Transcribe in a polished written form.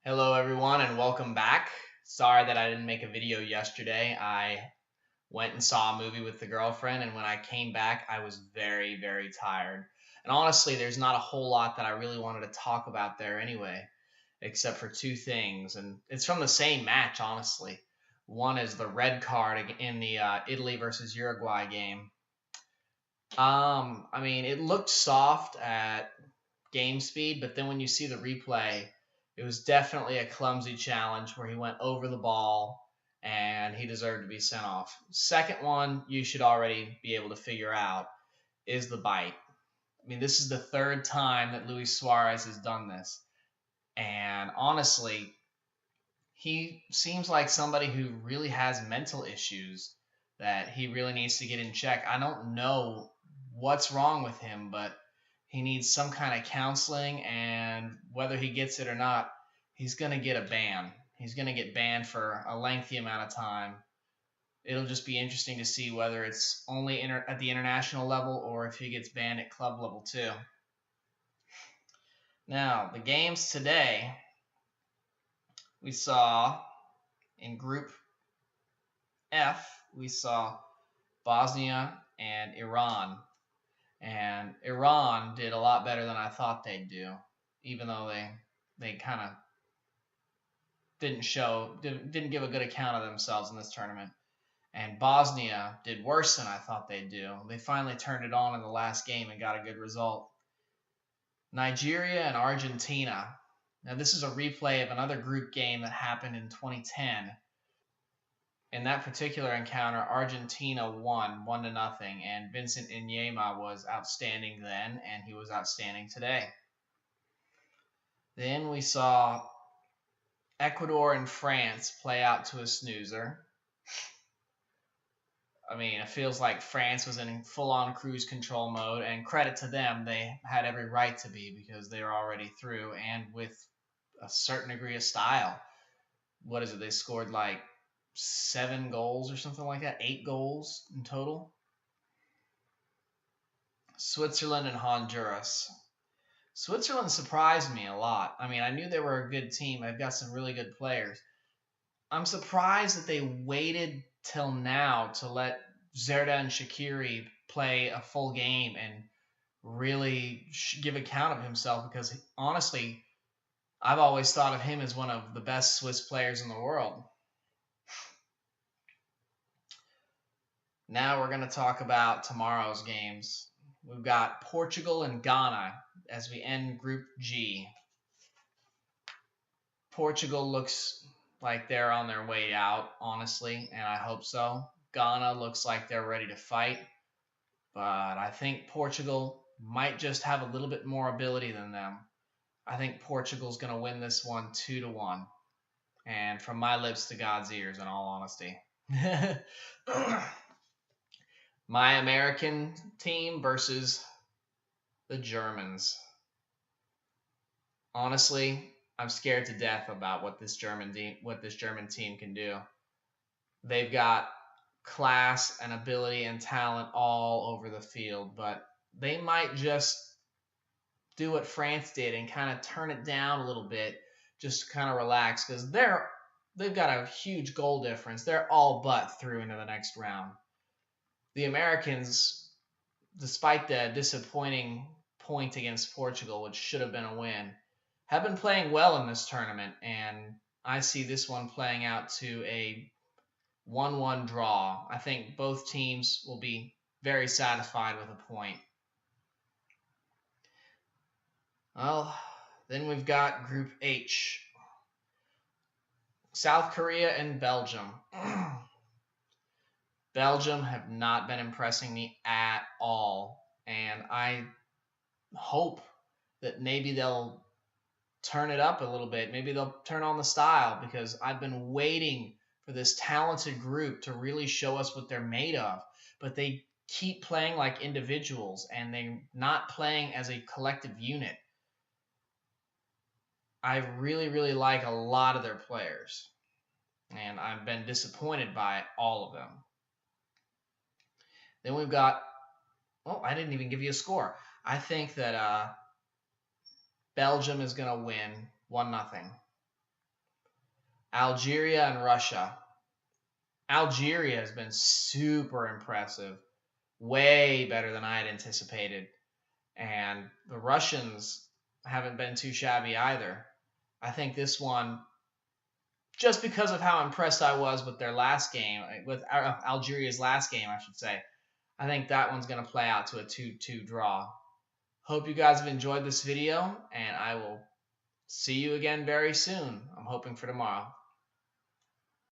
Hello everyone and welcome back. Sorry that I didn't make a video yesterday. I went and saw a movie with the girlfriend, and when I came back I was very tired. And honestly, there's not a whole lot that I really wanted to talk about there anyway, except for two things, and it's from the same match, honestly. One is the red card in the Italy versus Uruguay game. It looked soft at game speed, but then when you see the replay, it was definitely a clumsy challenge where he went over the ball and he deserved to be sent off. Second one, you should already be able to figure out, is the bite. This is the third time that Luis Suarez has done this. And honestly, he seems like somebody who really has mental issues that he really needs to get in check. I don't know what's wrong with him, but he needs some kind of counseling, and whether he gets it or not, he's going to get a ban. He's going to get banned for a lengthy amount of time. It'll just be interesting to see whether it's only at the international level or if he gets banned at club level too. Now, the games today, we saw in Group F, we saw Bosnia and Iran. And Iran did a lot better than I thought they'd do, even though they kind of didn't give a good account of themselves in this tournament. And Bosnia did worse than I thought they'd do. They finally turned it on in the last game and got a good result. Nigeria and Argentina. Now, this is a replay of another group game that happened in 2010. In that particular encounter, Argentina won 1-0, and Vincent Inyema was outstanding then, and he was outstanding today. Then we saw Ecuador and France play out to a snoozer. It feels like France was in full-on cruise control mode, and credit to them, they had every right to be because they were already through, and with a certain degree of style. What is it? They scored like 7 goals or something like that, 8 goals in total. Switzerland and Honduras. Switzerland surprised me a lot. I knew they were a good team. They've got some really good players. I'm surprised that they waited till now to let Xherdan Shaqiri play a full game and really give account of himself, because honestly, I've always thought of him as one of the best Swiss players in the world. Now we're going to talk about tomorrow's games. We've got Portugal and Ghana as we end Group G. Portugal looks like they're on their way out, honestly, and I hope so. Ghana looks like they're ready to fight, but I think Portugal might just have a little bit more ability than them. I think Portugal's going to win this one 2-1. And from my lips to God's ears, in all honesty. My American team versus the Germans. Honestly, I'm scared to death about what this German team can do. They've got class and ability and talent all over the field, but they might just do what France did and kind of turn it down a little bit, just to kind of relax, because they've got a huge goal difference. They're all but through into the next round. The Americans, despite the disappointing point against Portugal, which should have been a win, have been playing well in this tournament, and I see this one playing out to a 1-1 draw. I think both teams will be very satisfied with a point. Well, then we've got Group H. South Korea and Belgium. Belgium have not been impressing me at all, and I hope that maybe they'll turn it up a little bit. Maybe they'll turn on the style, because I've been waiting for this talented group to really show us what they're made of. But they keep playing like individuals, and they're not playing as a collective unit. I really like a lot of their players, and I've been disappointed by all of them. Then we've got, I didn't even give you a score. I think that Belgium is going to win 1-0. Algeria and Russia. Algeria has been super impressive, way better than I had anticipated. And the Russians haven't been too shabby either. I think this one, just because of how impressed I was with their last game, with Algeria's last game, I should say, I think that one's going to play out to a 2-2 draw. Hope you guys have enjoyed this video, and I will see you again very soon. I'm hoping for tomorrow.